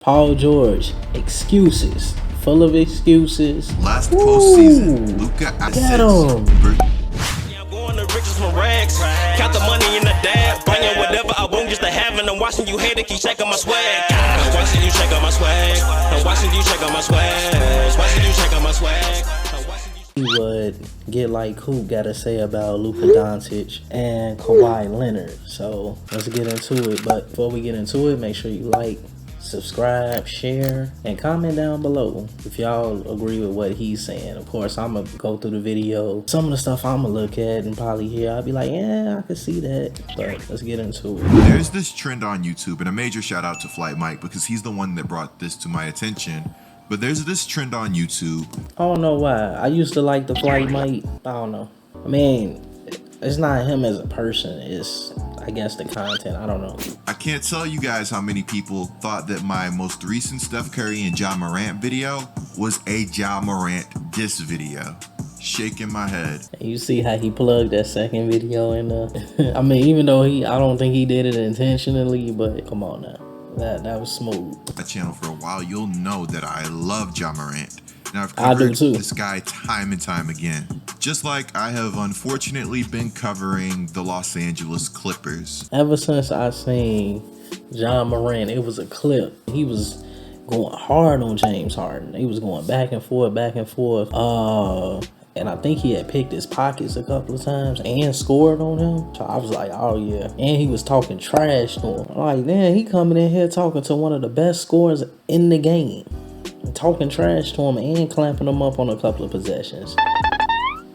Paul George, excuses, full of excuses. Last postseason, Luka Get him. I'm going to riches from rags. Count the money in the dab. Bringing whatever I want just to have. And I'm watching you hate it, keep checking my swag. I'm watching you check on my swag. I'm watching you check on my swag. Watching you check on my swag. What Get Like Coop got to say about Luka Doncic and Kawhi Leonard. So let's get into it. But before we get into it, make sure you like, subscribe, share, and comment down below if y'all agree with what he's saying. Of course, I'm gonna go through the video. Some of the stuff I'm gonna look at and probably hear, I'll be like, yeah, I can see that. But let's get into it. There's this trend on YouTube, and a major shout out to Flight Mike because he's the one that brought this to my attention. But there's this trend on YouTube. I don't know why. I used to like the Flight Mike. I don't know. I mean, it's not him as a person. It's, I guess, the content. I don't know. I can't tell you guys how many people thought that my most recent Steph Curry and Ja Morant video was a Ja Morant diss video. Shaking my head. And you see how he plugged that second video in there? I mean, even though I don't think he did it intentionally, but come on now. That was smooth. My channel for a while, you'll know that I love Ja Morant. Now I've I do covered too. this guy time and time again. Just like I have unfortunately been covering the Los Angeles Clippers. Ever since I seen Ja Morant, it was a clip. He was going hard on James Harden. He was going back and forth, back and forth. And I think he had picked his pockets a couple of times and scored on him. So I was like, oh yeah. And he was talking trash to him. I'm like, man, he coming in here talking to one of the best scorers in the game. And talking trash to him and clamping him up on a couple of possessions.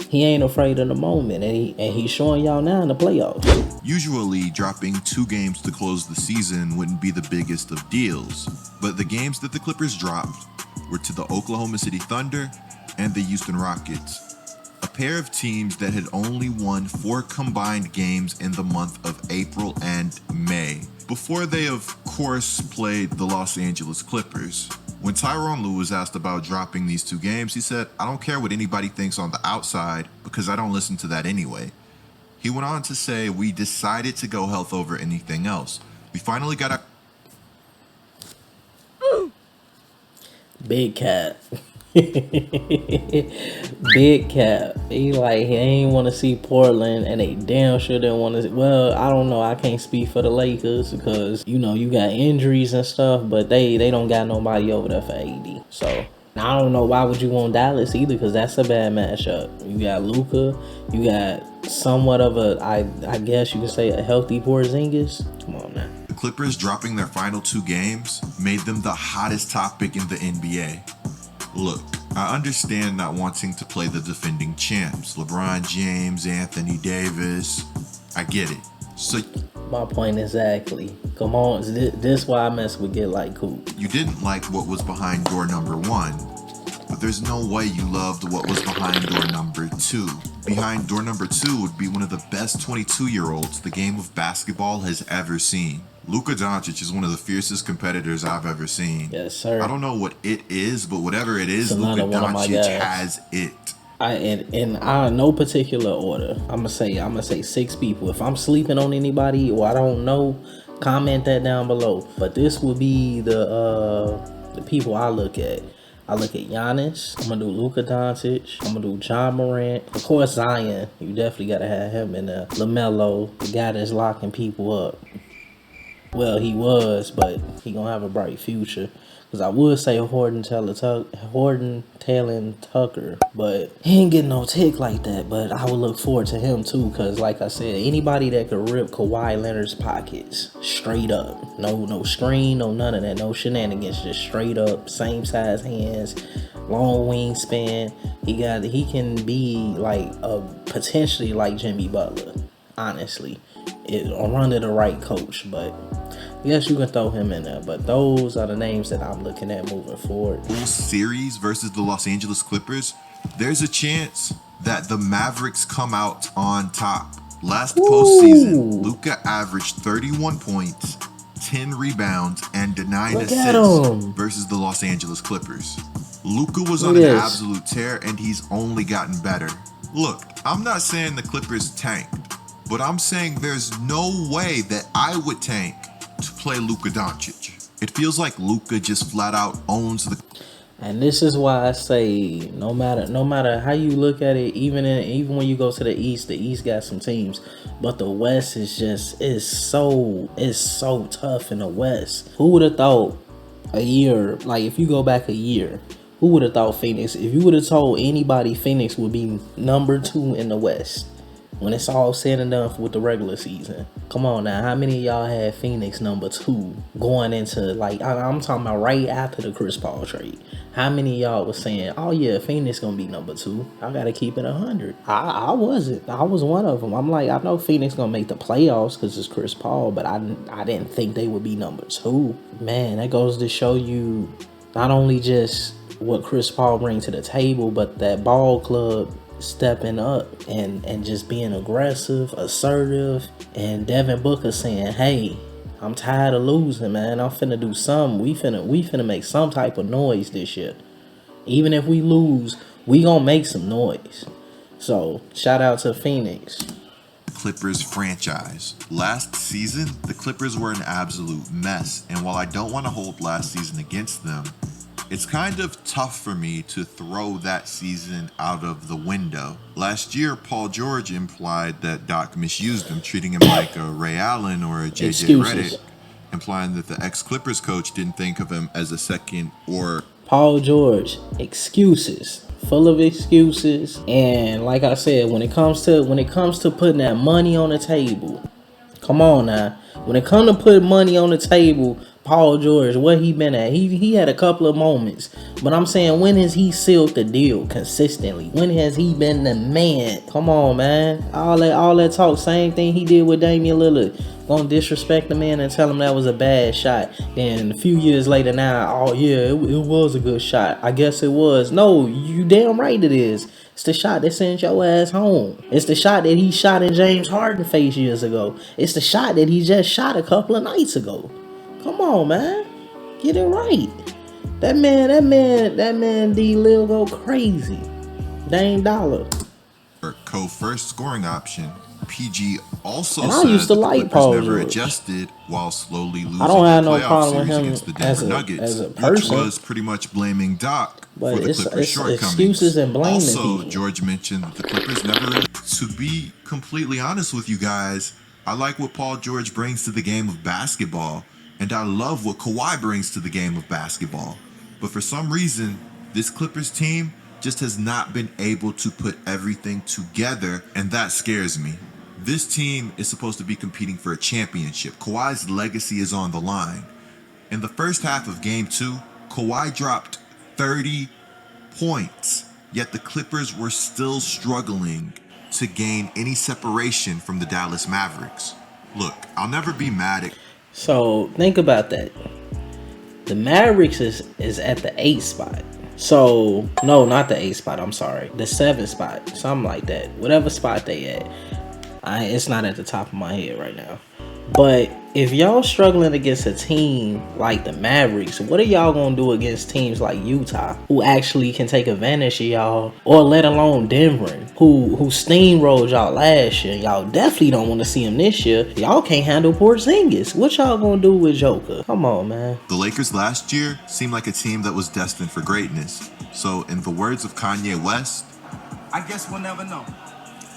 He ain't afraid of the moment, and he's showing y'all now in the playoffs. Usually, dropping 2 games to close the season wouldn't be the biggest of deals, but the games that the Clippers dropped were to the Oklahoma City Thunder and the Houston Rockets, a pair of teams that had only won 4 combined games in the month of April and May, before they of course played the Los Angeles Clippers. When Tyronn Lue was asked about dropping these 2 games, he said, I don't care what anybody thinks on the outside because I don't listen to that anyway. He went on to say, we decided to go health over anything else. We finally got a... Big cap. Big cap. He ain't want to see Portland, and they damn sure didn't want to. Well, I don't know. I can't speak for the Lakers because you got injuries and stuff, but they don't got nobody over there for AD. So I don't know why would you want Dallas either, because that's a bad matchup. You got Luka, you got somewhat of a, I guess you could say, a healthy Porzingis. Come on now. The Clippers dropping their final 2 games made them the hottest topic in the NBA. Look, I understand not wanting to play the defending champs, LeBron James, Anthony Davis. I get it. So my point exactly. Come on, this why I mess with Get Like Coop. You didn't like what was behind door number 1, but there's no way you loved what was behind door number 2. Behind door number 2 would be one of the best 22-year-olds the game of basketball has ever seen. Luka Doncic is one of the fiercest competitors I've ever seen. Yes, sir. I don't know what it is, but whatever it is, Luka Doncic has it. In no particular order, I'm gonna say 6 people. If I'm sleeping on anybody or I don't know, comment that down below. But this will be the people I look at. I look at Giannis. I'm gonna do Luka Doncic. I'm gonna do Ja Morant. Of course, Zion. You definitely gotta have him in there. LaMelo, the guy that's locking people up. Well, he was, but he gonna have a bright future. Cause I would say Horton Taylor Tucker, but he ain't getting no tick like that. But I would look forward to him too, cause like I said, anybody that could rip Kawhi Leonard's pockets straight up, no screen, no none of that, no shenanigans, just straight up, same size hands, long wingspan. He can be like potentially like Jimmy Butler, honestly, under the right coach, but. Yes, you can throw him in there, but those are the names that I'm looking at moving forward. Whole series versus the Los Angeles Clippers, there's a chance that the Mavericks come out on top. Last postseason, Luka averaged 31 points, 10 rebounds, and 9 assists versus the Los Angeles Clippers. Luka was on an absolute tear, and he's only gotten better. Look, I'm not saying the Clippers tanked, but I'm saying there's no way that I would tank to play Luka Doncic. It feels like Luka just flat out owns the. And this is why I say no matter how you look at it, even when you go to the East got some teams, but the West is so tough in the West. Who would have thought a year, like if you go back a year, who would have thought Phoenix, if you would have told anybody Phoenix would be number 2 in the West when it's all said and done with the regular season? Come on now, how many of y'all had Phoenix number 2 going into, like, I'm talking about right after the Chris Paul trade? How many of y'all was saying, oh yeah, Phoenix gonna be number 2? I gotta keep it 100. I wasn't. I was one of them. I'm like, I know Phoenix gonna make the playoffs because it's Chris Paul, but I didn't think they would be number 2. Man, that goes to show you not only just what Chris Paul brings to the table, but that ball club stepping up and just being aggressive, assertive, and Devin Booker saying, hey, I'm tired of losing, man. I'm finna do something. We finna make some type of noise this year. Even if we lose, we gonna make some noise. So shout out to Phoenix. Clippers franchise. Last season, the Clippers were an absolute mess, and while I don't want to hold last season against them, it's kind of tough for me to throw that season out of the window. Last year, Paul George implied that Doc misused him, treating him like a Ray Allen or a JJ Redick, implying that the ex-Clippers coach didn't think of him as a second or... Paul George, excuses. Full of excuses. And like I said, when it comes to putting that money on the table, come on now. When it comes to putting money on the table, Paul George, what he been at? He had a couple of moments. But I'm saying, when has he sealed the deal consistently? When has he been the man? Come on, man. All that talk, same thing he did with Damian Lillard. Gonna disrespect the man and tell him that was a bad shot. Then a few years later now, oh yeah, it was a good shot. I guess it was. No, you damn right it is. It's the shot that sent your ass home. It's the shot that he shot in James Harden's face years ago. It's the shot that he just shot a couple of nights ago. Come on, man. Get it right. That man D Lil go crazy. Dame Dollar. Co-first scoring option. PG also and said I used to that like the Clippers Paul never George. adjusted while slowly losing I don't have the no playoff problem with series him against the Denver Nuggets, as a which person. was pretty much blaming Doc But for the it's Clippers' shortcomings. excuses and blaming Also, people. George mentioned that the Clippers never really... To be completely honest with you guys, I like what Paul George brings to the game of basketball, and I love what Kawhi brings to the game of basketball. But for some reason, this Clippers team just has not been able to put everything together, and that scares me. This team is supposed to be competing for a championship. Kawhi's legacy is on the line. In the first half of Game 2, Kawhi dropped 30 points, yet the Clippers were still struggling to gain any separation from the Dallas Mavericks. Look, I'll never be mad at... So think about that. The Mavericks is at the 8th spot. So no, not the 8th spot. I'm sorry, the 7th spot, something like that. Whatever spot they at. It's not at the top of my head right now. But if y'all struggling against a team like the Mavericks, what are y'all gonna do against teams like Utah, who actually can take advantage of y'all, or let alone Denver, who steamrolled y'all last year? Y'all definitely don't want to see him this year. Y'all can't handle Porzingis. What y'all gonna do with Joker? Come on, man. The Lakers last year seemed like a team that was destined for greatness. So, in the words of Kanye West, I guess we'll never know.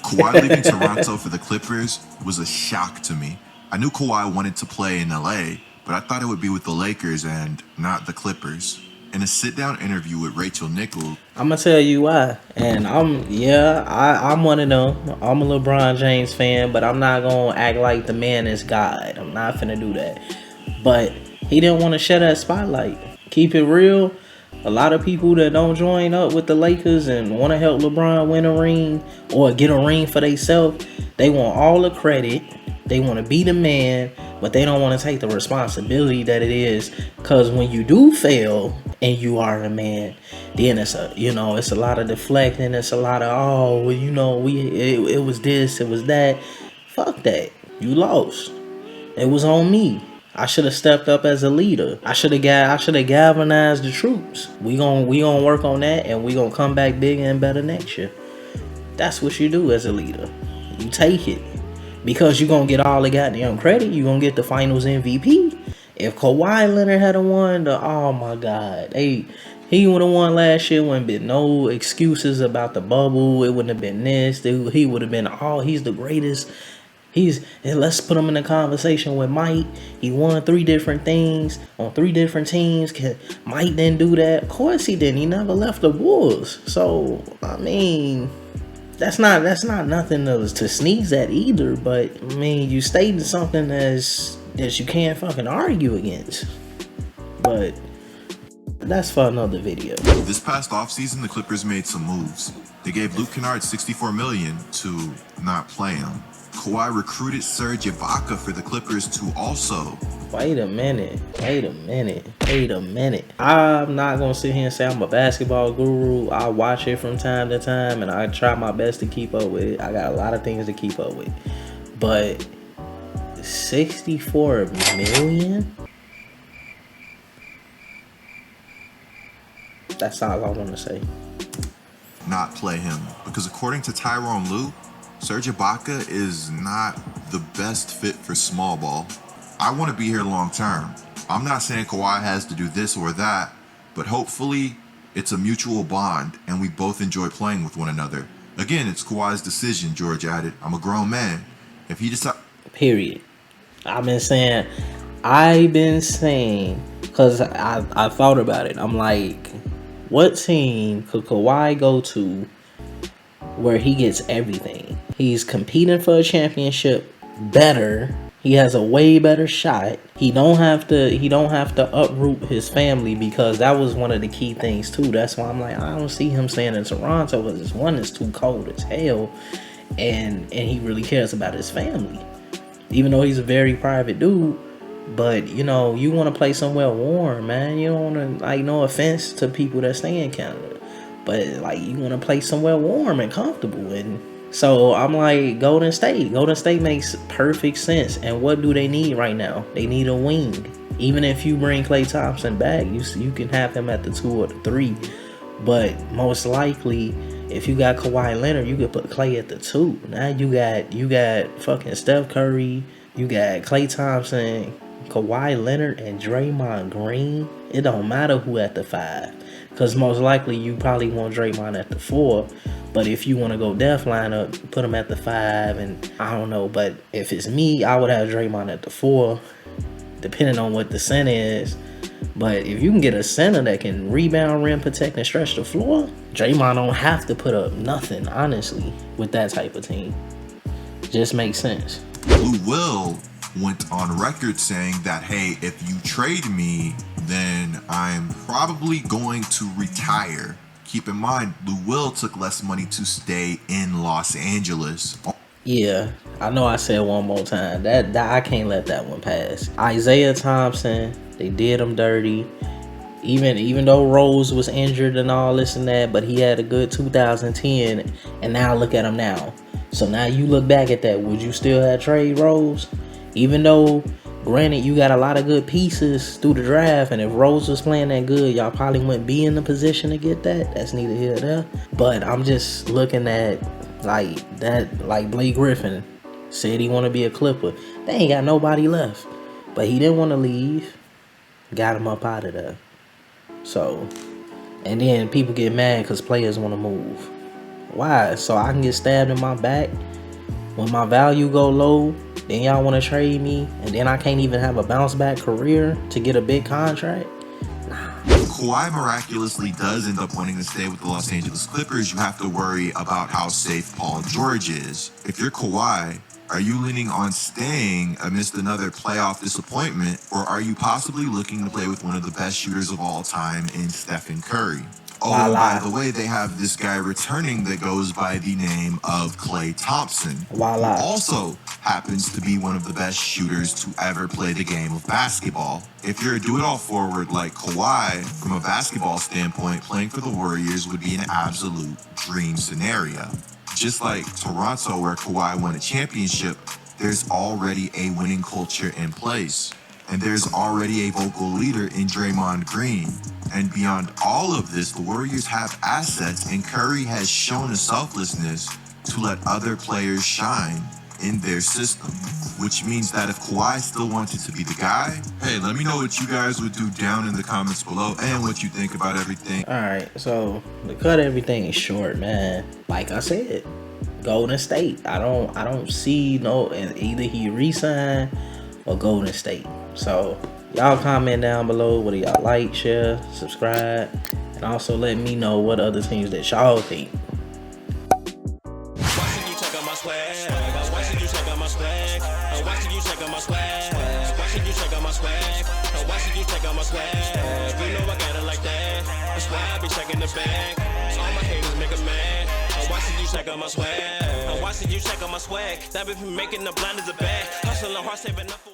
Kawhi leaving Toronto for the Clippers was a shock to me. I knew Kawhi wanted to play in LA, but I thought it would be with the Lakers and not the Clippers. In a sit-down interview with Rachel Nichols, I'm gonna tell you why. And I'm one of them. I'm a LeBron James fan, but I'm not gonna act like the man is God. I'm not finna do that. But he didn't want to share that spotlight. Keep it real. A lot of people that don't join up with the Lakers and want to help LeBron win a ring or get a ring for themselves, they want all the credit. They want to be the man, but they don't want to take the responsibility that it is. Because when you do fail and you are the man, then it's a lot of deflecting. It's a lot of, it was this, it was that. Fuck that. You lost. It was on me. I should have stepped up as a leader. I should have galvanized the troops. We gonna work on that, and we gonna come back bigger and better next year. That's what you do as a leader. You take it. Because you're going to get all the goddamn credit. You're going to get the finals MVP. If Kawhi Leonard had won, oh my God, he would have won last year. Wouldn't been no excuses about the bubble. It wouldn't have been this. He would have been he's the greatest. And let's put him in a conversation with Mike. He won 3 different things on 3 different teams. Mike didn't do that. Of course he didn't. He never left the Bulls. So I mean, that's not nothing to sneeze at either. But I mean, you stating something that you can't fucking argue against. But that's for another video. This past offseason, the Clippers made some moves. They gave Luke Kennard $64 million to not play him. Kawhi recruited Serge Ibaka for the Clippers to also. Wait a minute. I'm not gonna sit here and say I'm a basketball guru. I watch it from time to time and I try my best to keep up with it. I got a lot of things to keep up with. But 64 million? That's all I want to say. Not play him. Because according to Tyronn Lue, Serge Ibaka is not the best fit for small ball. I want to be here long term. I'm not saying Kawhi has to do this or that, but hopefully it's a mutual bond and we both enjoy playing with one another. Again, it's Kawhi's decision, George added. I'm a grown man. If he decides... Period. I've been saying, because I thought about it. I'm like, what team could Kawhi go to where he gets everything? He's competing for a championship better. He has a way better shot. He don't have to uproot his family, because that was one of the key things too. That's why I'm like, I don't see him staying in Toronto, because this one is too cold as hell, and he really cares about his family. Even though he's a very private dude, but you know, you want to play somewhere warm, man. You don't want to, like, no offense to people that stay in Canada, but like, you want to play somewhere warm and comfortable. And so I'm like, Golden State makes perfect sense. And what do they need right now? They need a wing. Even if you bring Klay Thompson back, you can have him at the 2 or the 3. But most likely, if you got Kawhi Leonard, you could put Klay at the 2. Now you got fucking Steph Curry, you got Klay Thompson, Kawhi Leonard, and Draymond Green. It don't matter who at the 5. Because most likely you probably want Draymond at the 4. But if you want to go death lineup, put him at the 5. And I don't know. But if it's me, I would have Draymond at the 4. Depending on what the center is. But if you can get a center that can rebound, rim protect, and stretch the floor, Draymond don't have to put up nothing, honestly, with that type of team. Just makes sense. Lou Will went on record saying that, hey, if you trade me, then I'm probably going to retire. Keep in mind, Lou Will took less money to stay in Los Angeles. Yeah, I know I said one more time. That I can't let that one pass. Isaiah Thompson, they did him dirty. Even though Rose was injured and all this and that, but he had a good 2010, and now look at him now. So now you look back at that, would you still have trade Rose? Even though, granted, you got a lot of good pieces through the draft, and if Rose was playing that good, y'all probably wouldn't be in the position to get that. That's neither here nor there. But I'm just looking at like Blake Griffin said he want to be a Clipper. They ain't got nobody left, but he didn't want to leave. Got him up out of there. So, and then people get mad because players want to move. Why? So I can get stabbed in my back when my value go low. Then y'all want to trade me, and then I can't even have a bounce back career to get a big contract. If Kawhi miraculously does end up wanting to stay with the Los Angeles Clippers, you have to worry about how safe Paul George is. If you're Kawhi, are you leaning on staying amidst another playoff disappointment, or are you possibly looking to play with one of the best shooters of all time in Stephen Curry? Oh, and by the way, they have this guy returning that goes by the name of Klay Thompson, who also happens to be one of the best shooters to ever play the game of basketball. If you're a do-it-all forward like Kawhi, from a basketball standpoint, playing for the Warriors would be an absolute dream scenario. Just like Toronto, where Kawhi won a championship, there's already a winning culture in place. And there's already a vocal leader in Draymond Green. And beyond all of this, the Warriors have assets, and Curry has shown a selflessness to let other players shine. in their system. Which means that if Kawhi still wanted to be the guy, hey, let me know what you guys would do down in the comments below and what you think about everything. Alright, so to cut everything short, man, like I said, Golden State. I don't see no, and either he resign or Golden State. So y'all comment down below whether y'all like, share, subscribe, and also let me know what other teams that y'all think. Watching you check out my swag. Watching you check out my swag. Watching you check out my swag. Watching you check out my swag. Watching you check out my swag. You know I got it like that. That's why I be checking the bag. All my haters make a mad. Watching you check out my swag. Watching you check out my swag. That be making the blinders a bag. Hustling hard, saving up for